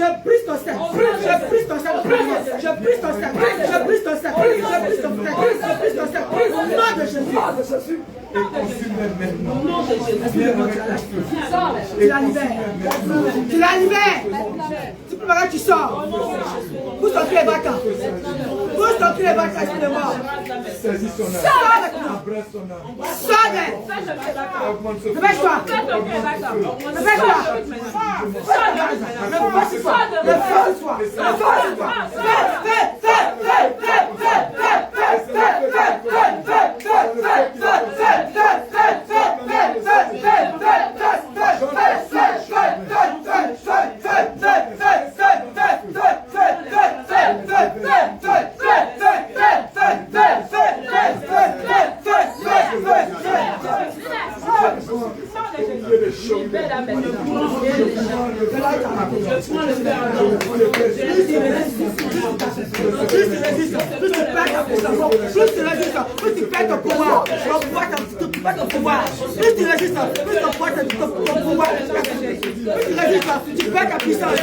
Je brise ton cercle. Je brise ton cercle. Je brise ton cercle. Je brise ton cercle. Je brise ton cercle. Je brise ton cercle. Au nom de Jésus. Et consume-les maintenant. Au nom de Jésus. Tu la libères. Tu la libères. Tu peux me tu sors. Pousse ton pied bâtard. Pousse ton pied bâtard, excusez-moi. Saisis son âme. Sors avec moi. Abrase son âme. Sors d'elle. Augmente ce feu. Dépêche-toi. Dépêche-toi. Plus tu résistes, plus tu perds ton pouvoir. Tu perds ton pouvoir. Plus tu résistes, plus ton pouvoir. Plus tu résistes, tu perds ta puissance.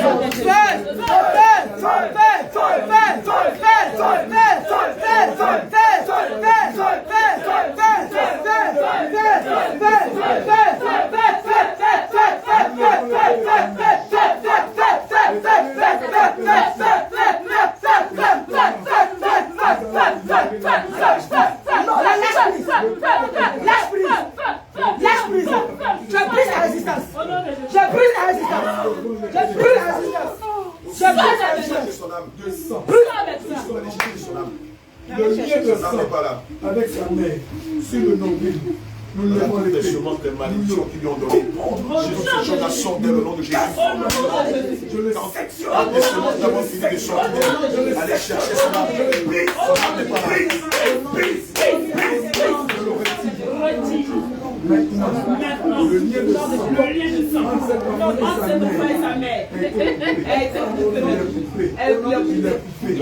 Lâche prise. Je brise la résistance. Je brise la résistance. Je brise la résistance. Je brise la résistance. Le lien de sang avec sa mère sur le nombril. Nous levons les pieds. Des malédictions qui lui ont donné. Je la sors dès le nom de Jésus. Je le sectionne. Laissez-moi d'abord finir de sortir d'elle. Allez chercher son âme. Son âme n'est pas là. Maintenant, le lien de sang entre cette enfant et sa mère a été coupé. Il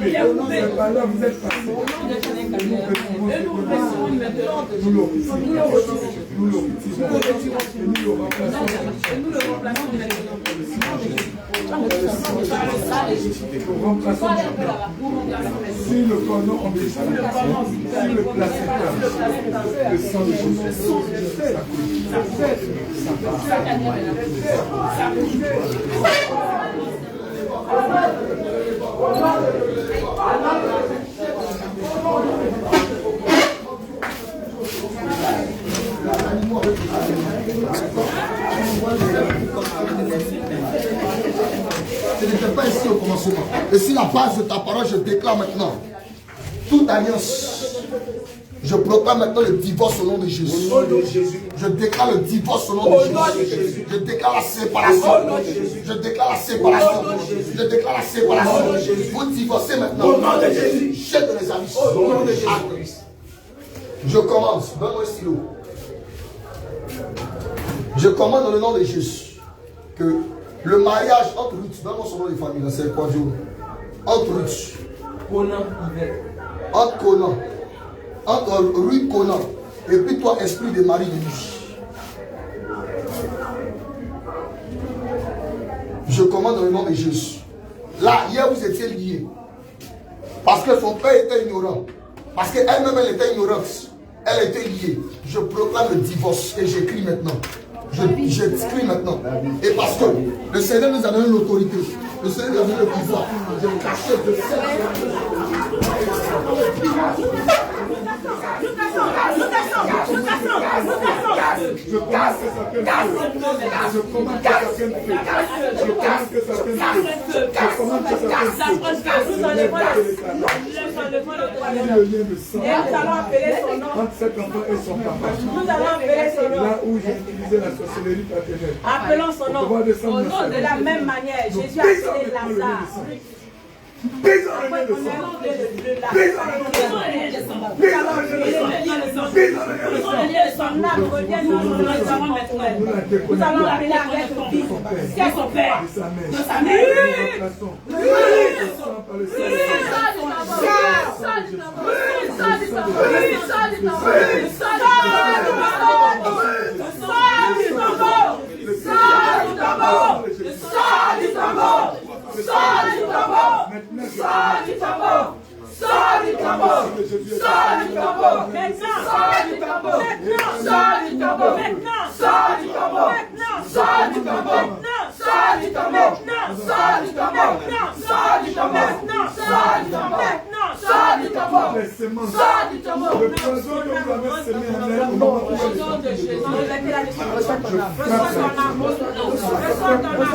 est coupé. Alors vous êtes passés. Nous le retirons. Et nous le remplaçons. Si le cordon ombilical, si le placenta, le sang de Jésus, ça Ce n'était pas ici au commencement. Et si la base de ta parole, je déclare maintenant toute alliance. Je proclame maintenant le divorce au nom de Jésus. Je déclare le divorce au nom de Jésus. Je déclare la séparation. Je déclare la séparation. Je déclare la séparation. Vous divorcez maintenant. Au nom de Jésus. Chef de les amis. Au nom de Jésus. Je commence. Donne-moi un stylo. Je commande dans le nom de Jésus que le mariage entre Ruth, donne-moi son nom de famille, c'est quoi Dieu? Entre Ruth, entre Conan, entre Ruth Conan, et puis toi, esprit de mari de nuit. Je commande dans le nom de Jésus. Là, hier vous étiez liés. Parce que son père était ignorant. Parce qu'elle-même, elle était ignorante. Elle était liée. Je proclame le divorce et j'écris maintenant. J'écris maintenant. Et parce que le Seigneur nous a donné l'autorité. Le Seigneur nous a donné le pouvoir. Je cachette de ça. Je commande que ça prenne feu. Je commande que ça prenne feu. Je commande que ça prenne feu. Je commande que ça prenne feu. Le lien de sang entre cet enfant et son papa. Là où j'ai utilisé la sorcellerie paternelle. Appelons son nom. Au nom de la même manière, Jésus a appelé Lazare. Nous allons appeler avec son fils, c'est son père, de sa mère. Sors du tombeau. Sors du tombeau. Sors du tombeau. Sors du tombeau. Sors du tombeau. Sors du tombeau. Sors du tombeau. Sors du tombeau. Sors du tombeau. Sors du tombeau. Sors du tombeau. Sors du tombeau. Sors du tombeau. Sors du tombeau. Le poison que vous avez semé en elle, au moment où elle est sortie, Reçois ton âme. Reçois ton âme.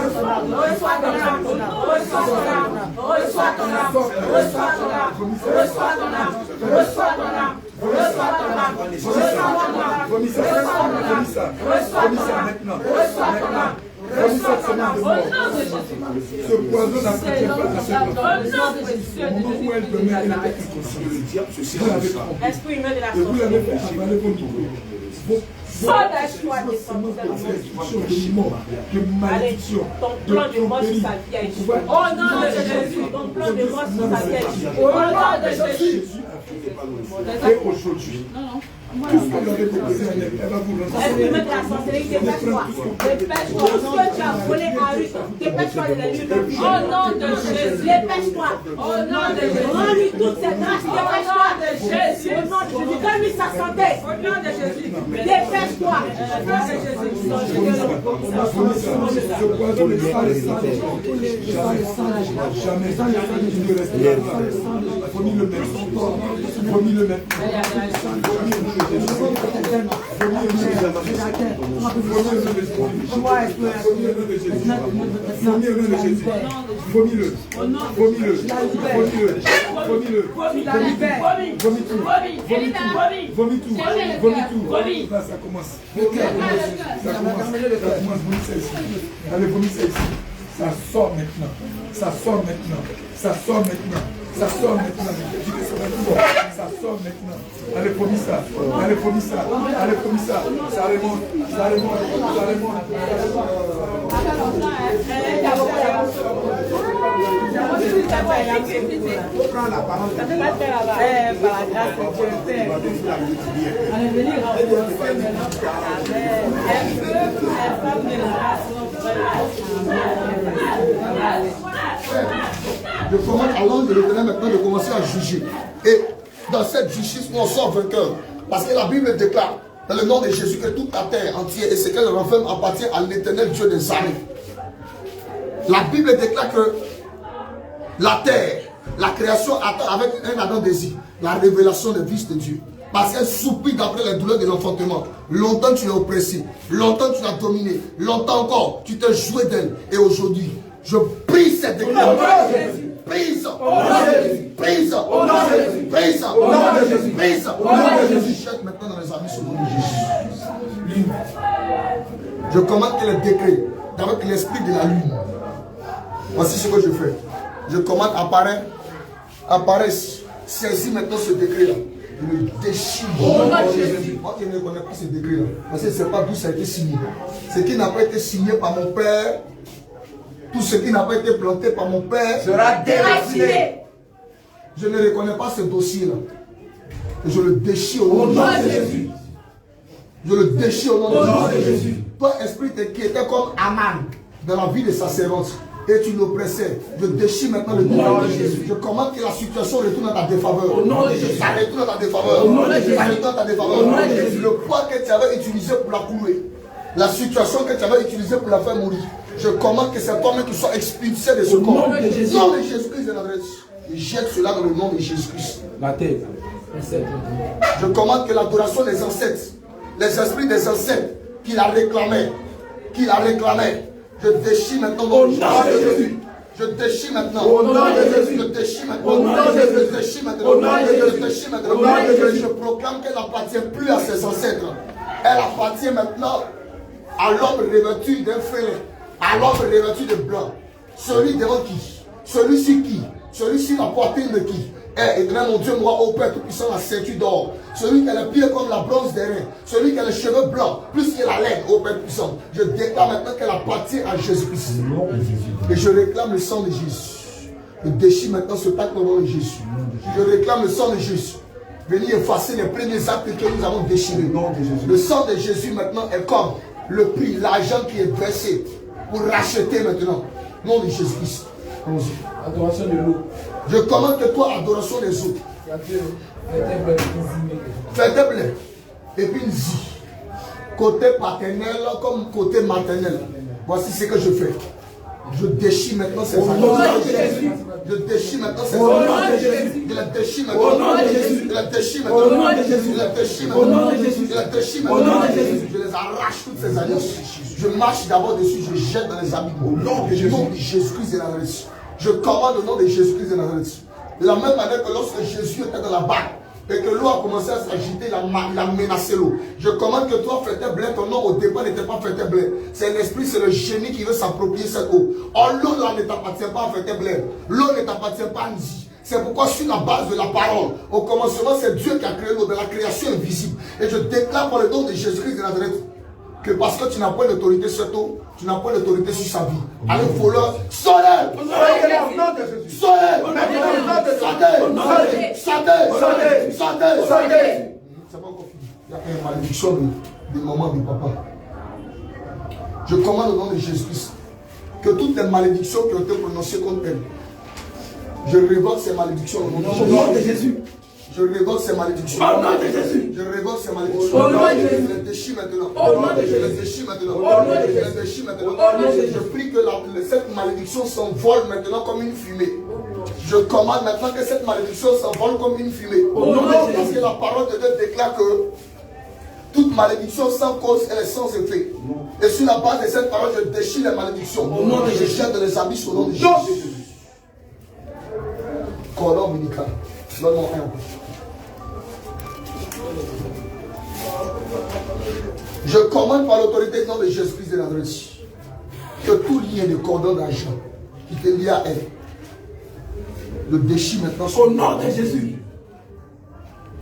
Reçois ton âme. Reçois ton âme. Reçois ton âme. Reçois ton âme. Reçois ton âme. Reçois ton âme. Reçois ton âme. Reçois ton âme. Reçois ton âme. vomis ça, vomis ça, vomis ça maintenant, maintenant. Vomis cette semence de mort. Ce poison n'appartient pas à cette femme. Au moment où elle dormait, elle était inconsciente. Vous l'avez trompé. Esprit humain de la Et vous l'avez fait sorcellerie. avaler vos micros. Sors d'Ashua, descends de De mort, de malédiction, ton plan de mort sur sa vie a échoué. Au nom de Jésus, ton plan de mort sur sa vie a échoué. Au nom de Jésus. Et aujourd'hui, tout ce que vous avez proposé à elle, elle va vous lancer. Esprit humain de la sorcellerie, dépêche-toi. Dépêche-toi. Tout ce que tu as volé à rue, dépêche-toi de la nuit. Au nom de Jésus, dépêche-toi. Au nom de Jésus, rends-lui toutes ses grâces. Dépêche-toi. Au nom de Jésus, donne-lui sa santé. Au nom de Jésus, dépêche-toi. Au nom de Jésus. Ce poison ne sera le sang des gens. Jamais. Il ne restera pas. Vomis le même. Vomis le même. Vomis le même. Ça commence. Allez, vomissez ici. Ça sort maintenant. Ça sort maintenant. Ça sort maintenant. Ça sort maintenant. Ça sort maintenant. Allez, promis ça. Allez, promis ça. Allez, promis ça. Ça remonte. Ça remonte. Ça remonte. Prends la parole. Par la grâce de Dieu, Père. Allez venir renforcer maintenant. Elle femme de grâce. Je commande à l'ange de l'Éternel maintenant de commencer à juger. Et dans cette justice, on sort vainqueur. Parce que la Bible déclare, dans le nom de Jésus, que toute la terre entière et ce qu'elle renferme appartient à l'Éternel Dieu des armées. La Bible déclare que la terre, la création attend avec un ardent désir la révélation des vices de Dieu. Parce qu'elle soupire d'après les douleurs de l'enfantement. Longtemps tu l'as oppressée, longtemps tu l'as dominée, longtemps encore tu t'es joué d'elle. Et aujourd'hui, je brise cette déclaration. Brise, brise, brise, brise, brise. Jette maintenant dans les amis sur le nom de Jésus. Je commande que le décret, avec l'esprit de la lune. Voici ce que je fais. Je commande apparaît, saisis maintenant ce décret-là. Je le déchire. Moi, je ne connais pas ce décret-là. Parce que je ne sais pas d'où ça a été signé. Ce qui n'a pas été signé par mon père, tout ce qui n'a pas été planté par mon père Sera déraciné. Je ne reconnais pas ce dossier-là. Et je le déchire au nom de Jésus. Je le déchire au nom de Jésus. Toi, esprit qui était comme Aman dans la vie des sacerdotes, et tu l'oppressais, je déchire maintenant le nom de Jésus. Je commande que la situation retourne à ta défaveur. Au nom de Jésus. Ça retourne à ta défaveur. Au nom de Jésus. Ça retourne à ta défaveur. Au nom de Jésus. Le poids que tu avais utilisé pour la couler, la situation que tu avais utilisée pour la faire mourir, je commande que cet homme qui soit expulsé de ce corps. Au nom de Jésus-Christ de Nazareth. Et jette cela dans le nom de Jésus-Christ. La tête. Je commande que l'adoration des ancêtres, les esprits des ancêtres qui la réclamaient, je déchire maintenant au nom de Jésus. Je déchire maintenant au nom de Jésus. Je déchire maintenant au nom de Jésus. Je déchire maintenant au nom de Jésus. Je déchire maintenant au nom de Jésus. Je proclame qu'elle n'appartient plus à ses ancêtres. Elle appartient maintenant à l'homme revêtu d'un félin, à l'homme revêtu de blanc. Celui devant qui? Celui-ci qui? Celui-ci la poitrine de qui? Eh, éternel mon Dieu, moi, au Père Tout-Puissant, la ceinture d'or. Celui qui a les pieds comme la bronze des reins. Celui qui a les cheveux blancs, plus que la laine, au Père Puissant. Je déclare maintenant qu'elle appartient à Jésus-Christ. Et je réclame le sang de Jésus. Je déchire maintenant ce acte au nom de Jésus. Je réclame le sang de Jésus. Venez effacer les premiers actes que nous avons déchirés. Le sang de Jésus maintenant est comme le prix, l'argent qui est versé pour racheter maintenant. Nom de Jésus-Christ. Adoration de l'eau. Je commande que toi, adoration des eaux. Fais des blés. Et puis une zi. Côté paternel comme côté maternel. Voici ce que je fais. Je déchire maintenant ces alliances. Je déchire maintenant ces alliances. Je la déchire maintenant. Je la déchire maintenant. Je la déchire maintenant. Je la déchire maintenant. Je les arrache toutes ces alliances. Je marche d'abord dessus. Je jette dans les abîmes. Au nom de Jésus-Christ de Nazareth. Je commande au nom de Jésus-Christ de Nazareth. De la même manière que lorsque Jésus était dans la barque et que l'eau a commencé à s'agiter, il a menacé l'eau. Je commande que toi, Frère Blé, ton nom au départ n'était pas Frère Blé. C'est un esprit, c'est le génie qui veut s'approprier cette eau. Or, l'eau là ne t'appartient pas à Frère Blé. L'eau ne t'appartient pas à Nzi. C'est pourquoi sur la base de la parole, au commencement, c'est Dieu qui a créé l'eau, de la création invisible. Et je déclare par le nom de Jésus-Christ de Nazareth que parce que tu n'as pas d'autorité sur cette eau, tu n'as pas d'autorité sur sa vie. Allez, faut-le. Sortez! Sortez! C'est pas encore fini. Il y a une malédiction de maman, de papa. Je commande au nom de Jésus-Christ que toutes les malédictions qui ont été prononcées contre elle, je révoque ces malédictions au nom de Jésus. Je révoque ces malédictions. Au nom de Jésus. Je révoque ces malédictions. Au nom de Jésus. Je les déchire maintenant. Au nom de Jésus. Je les déchire maintenant. Au nom de Jésus. Je les déchire maintenant. Au nom de Jésus. Je prie que cette malédiction s'envole maintenant comme une fumée. Je commande maintenant que cette malédiction s'envole comme une fumée. Au nom de Jésus. Parce que la parole de Dieu déclare que toute malédiction sans cause elle est sans effet. Et sur la base de cette parole, je déchire les malédictions. Au nom de Jésus. Je jette les abysses au nom de Jésus. Cordon médical. Donne-moi un. Je commande par l'autorité du nom de Jésus-Christ de Nazareth que tout lien de cordon d'argent qui te lie à elle, le déchire maintenant au nom de Jésus.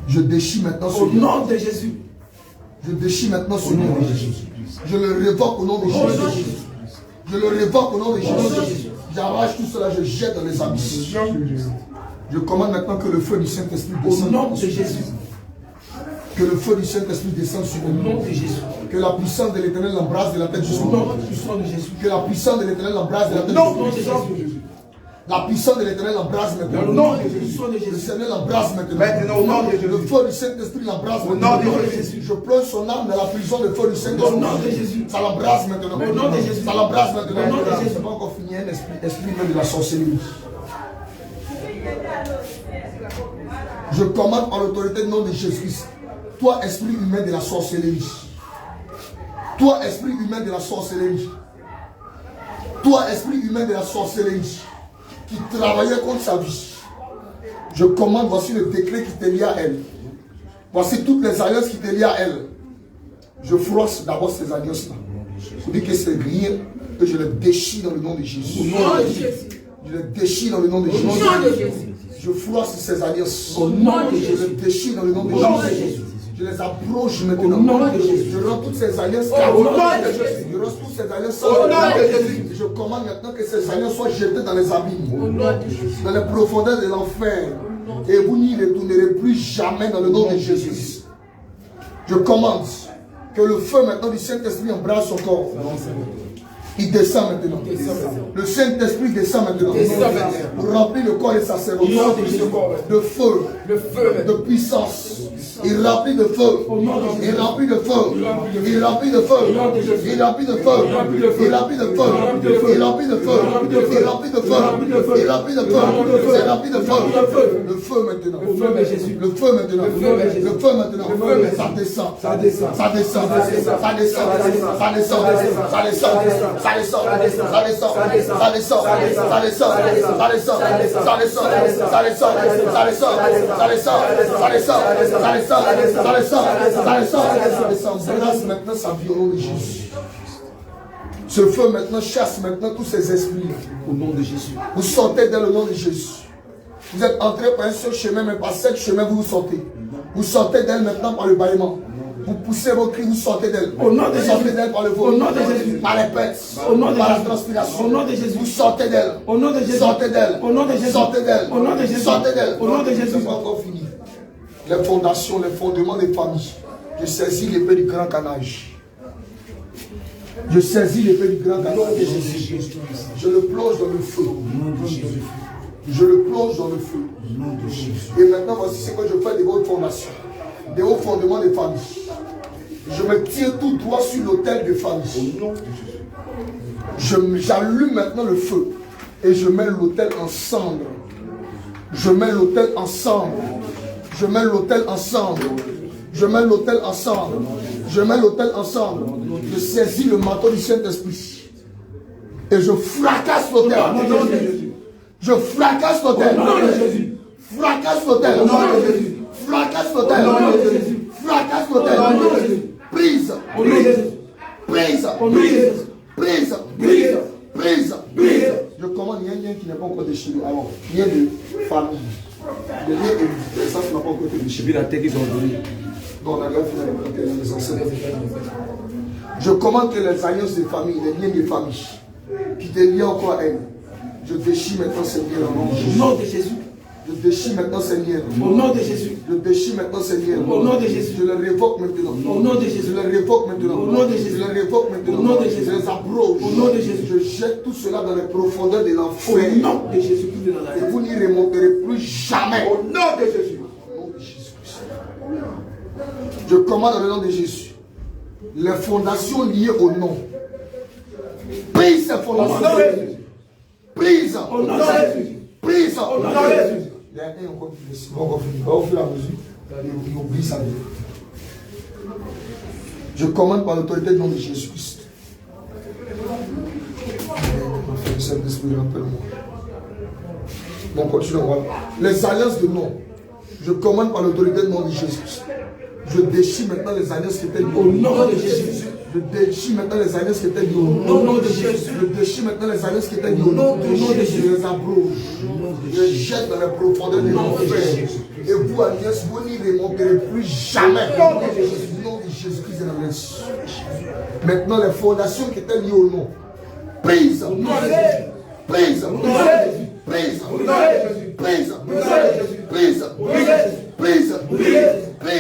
Je déchire maintenant au nom de Jésus. Je déchire maintenant au nom de Jésus. Je le révoque au nom de Jésus. Je le révoque au nom de Jésus. J'arrache tout cela, je jette dans les abysses. Je commande maintenant que le feu du Saint-Esprit descende. Au nom de Jésus. Que le feu du Saint-Esprit descende sur nous. Au nom de Jésus. Que la puissance de l'Éternel l'embrasse de la tête jusqu'au nom de Jésus. Que la puissance de l'Éternel l'embrasse de la tête jusqu'au Jésus. La puissance de l'Éternel l'embrasse maintenant. Au nom de Jésus. Le Seigneur l'embrasse maintenant. Au nom de Jésus. Le feu du Saint-Esprit l'embrasse maintenant. Au nom de Jésus. Je plonge son âme dans la prison de feu du Saint-Esprit. Au nom de Jésus. Ça l'embrasse maintenant. Au nom de Jésus. Ça l'embrasse maintenant. Au nom de Jésus. C'est pas encore fini, un esprit même de la sorcellerie. Je commande par l'autorité du nom de Jésus-Christ. Toi, esprit humain de la sorcellerie. Toi, esprit humain de la sorcellerie. Toi, esprit humain de la sorcellerie. Qui travaillait contre sa vie. Je commande, voici le décret qui te lie à elle. Voici toutes les alliances qui te lient à elle. Je froisse d'abord ces alliances-là. Je dis que c'est rien et je les déchire dans le nom de Jésus. Je les déchire dans le nom de Jésus. Je froisse ces alliances. Au nom de Jésus. Je les déchire dans le nom de Jésus. Je les approche maintenant. Au nom de Jésus. Je rends toutes ces alliances. Au nom de Jésus. Je rends toutes ces alliances. Au nom de Jésus. Je commande maintenant que ces alliances soient jetées dans les abîmes. Au nom de Jésus. Dans les profondeurs de l'enfer. Et vous n'y retournerez plus jamais dans le nom de Jésus. Je commande que le feu maintenant du Saint-Esprit embrasse son corps. Il descend maintenant. Le Saint-Esprit descend maintenant. Pour remplir le corps des sacerdotes de feu, de puissance. Il remplit de feu. Il remplit de feu. Il remplit de feu. Il remplit de feu. Il remplit de feu. Il remplit de feu. Il remplit de feu. Il remplit de feu. Il remplit de feu. Le feu maintenant. Le feu maintenant. Le feu maintenant. Ça descend. Ça descend. Ça descend. Ça descend. Ça descend. Ça descend. Ça descend, ça descend, ça descend, ça descend, ça descend, ça descend, ça descend, ça descend, ça descend, ça descend, ça descend, ça descend, ça descend. Menace maintenant sa vie au nom de Jésus. Ce feu maintenant chasse maintenant tous ces esprits au nom de Jésus. Vous sortez dans le nom de Jésus. Vous êtes entré par un seul chemin, mais par 7 chemins vous sortez. Vous sortez d'elle maintenant par le bâillement. Vous poussez vos cris, vous sortez d'elle. Au nom de Jésus. Sortez d'elle par le vol. Au nom de Jésus. Par les pètes. Au nom de par la transpiration. Au nom de Jésus. Vous sortez d'elle. Au nom de Jésus. Sortez d'elle. Au nom de Jésus. Sortez d'elle. Au nom de Jésus. Sortez d'elle. Au nom de Jésus. C'est pas encore fini. Les fondations, les fondements des familles. Je saisis l'épée du grand canage. Je saisis l'épée du grand Canaan. Je le plonge dans le feu. Je le plonge dans le feu. Et maintenant, voici ce que je fais des hautes fondations. Des hauts fondements des familles. Je me tiens tout droit sur l'autel des familles. J'allume maintenant le feu. Et je mets l'autel en cendre. Je mets l'autel en cendre. Je mets l'autel en cendre. Je mets l'autel en cendre. Je mets l'autel en cendre. Je saisis le marteau du Saint-Esprit. Et je fracasse l'autel. Je fracasse l'autel. Fracasse l'autel. Fracasse l'autel. Fracasse l'autel. Prise. Prise. Prise. Prise. Je commande, il y a un lien qui n'est pas encore déchiré. Alors, lien de famille. Le lien de naissance n'a pas encore été déchiré. La terre qu'ils ont donnée. Donc, la greffe les ancêtres. Je commande que les alliances des familles, les liens des familles, qui te lient encore à elle, je déchire maintenant ces liens au nom de Jésus. Je déchire maintenant ces liens. Au nom de Jésus. Je déchire maintenant ces liens. Au nom de Jésus. Je les révoque maintenant. Au nom de Jésus. Je les révoque maintenant. Au nom de Jésus. Je les révoque maintenant. Au nom de Jésus. Je les abroge. Au nom de Jésus. Je jette tout cela dans les profondeurs de l'enfer. Au nom de Jésus. Et vous n'y remonterez plus jamais. Au nom de Jésus. Au nom de Jésus. Je commande dans le nom de Jésus. Les fondations liées au nom. Prise ces fondations. Prise. Au nom de Jésus. Prise. Au nom de Jésus. Il y a un encore qui va au fur et à mesure, il oublie sa vie. Je commande par l'autorité du nom de Jésus-Christ. Saint-Esprit, rappelle-moi. Bon, continuons. Les alliances de nom. Je commande par l'autorité du nom de Jésus-Christ. Je déchire maintenant les alliances qui étaient liées au nom de Jésus. Je déchire maintenant les alliances qui étaient liées au nom de Jésus. Je déchire maintenant les alliances qui étaient liées au nom de Jésus. Je les abroge. Je les jette dans les profondeurs de l'enfer. Et vous, alliance, vous n'y remonterez plus jamais. Au nom de Jésus-Christ de Nazareth. Maintenant, les fondations qui étaient liées au nom. Prise. Prise. Prise. Prise. Prise. Prise. Prise.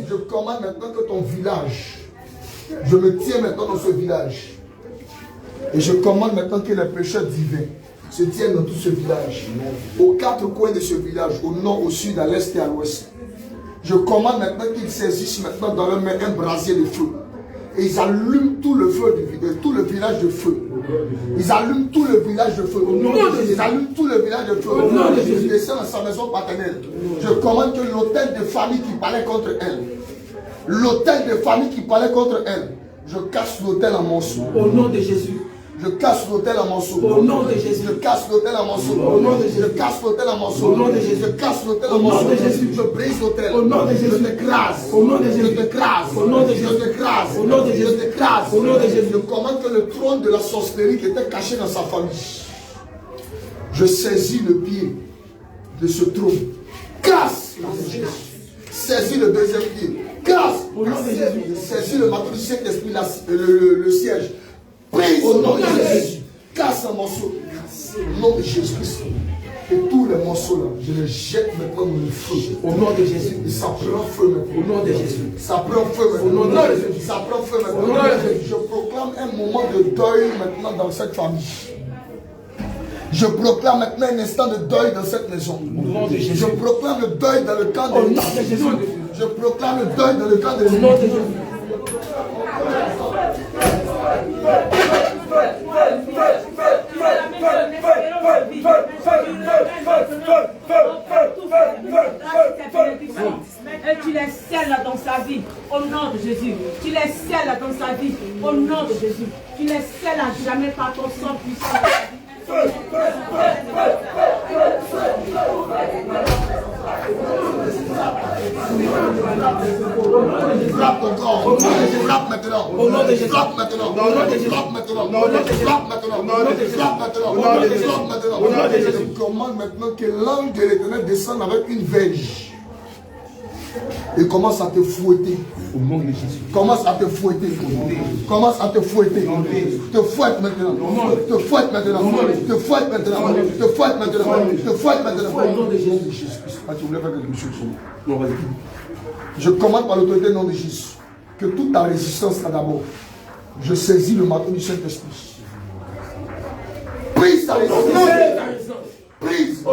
Je commande maintenant que ton village, je me tiens maintenant dans ce village. Et je commande maintenant que les pécheurs divins se tiennent dans tout ce village. Aux quatre coins de ce village, au nord, au sud, à l'est et à l'ouest. Je commande maintenant qu'ils saisissent maintenant dans leur main un brasier de feu. Et ils allument tout le feu tout le village de feu. Ils allument tout le village de feu. Ils allument tout le village de feu. Ils descendent dans sa maison paternelle. Je commande que l'autel de famille qui parlait contre elle, l'autel de famille qui parlait contre elle, je casse l'autel en morceaux. Au nom de Jésus. Je casse l'autel en morceaux. Au nom de Jésus. Je casse l'autel en morceaux. Au nom de Jésus. Je casse l'autel en morceaux. Au nom de Jésus. Je casse l'autel en morceaux. Au nom de Jésus. Je brise l'autel. Au nom de Jésus. Je t'écrase. Au nom de Jésus. Je t'écrase. Au nom de Jésus. Je t'écrase. Au nom de Jésus. Je t'écrase. Au nom de Jésus. Je commande que le trône de la sorcellerie qui était caché dans sa famille, je saisis le pied de ce trône. Casse. Saisis le deuxième pied. Casse. Au nom de Jésus. Saisis le marteau du Saint-Esprit, le siège. Prise au nom de Jésus. Casse un morceau. Au nom de Jésus-Christ. Et tous les morceaux là, je les jette maintenant dans le feu. Au nom de Jésus. Et ça prend feu maintenant. Au nom de Jésus. Ça prend feu maintenant. Au nom de Jésus. Ça prend feu maintenant. Au nom de Jésus. Je proclame un moment de deuil maintenant dans cette famille. Je proclame maintenant un instant de deuil dans cette maison. Au nom de Jésus. Je proclame le deuil dans le camp de Jésus. Je proclame le deuil dans le camp de Jésus. Au nom de Jésus. Et tu les scelles dans sa vie au nom de Jésus. Tu les scelles dans sa vie au nom de Jésus. Tu les scelles à jamais par ton sang puissant. Frappe ton corps. Frappe maintenant. Frappe maintenant. Frappe maintenant. Frappe maintenant. Frappe maintenant. Je commande maintenant que l'ange de l'Éternel descende avec une verge. Et commence à te fouetter. Commence à te fouetter. Commence à te fouetter. Te fouette maintenant. Te fouette maintenant. Te fouette maintenant. Te fouette maintenant. Te fouette maintenant. Au nom de Jésus. Tu voulais faire quelque chose. Non, vas-y. Je commande par l'autorité du nom de Jésus que toute ta résistance là d'abord, je saisis le marteau du Saint-Esprit. Prise ta résistance. Prise.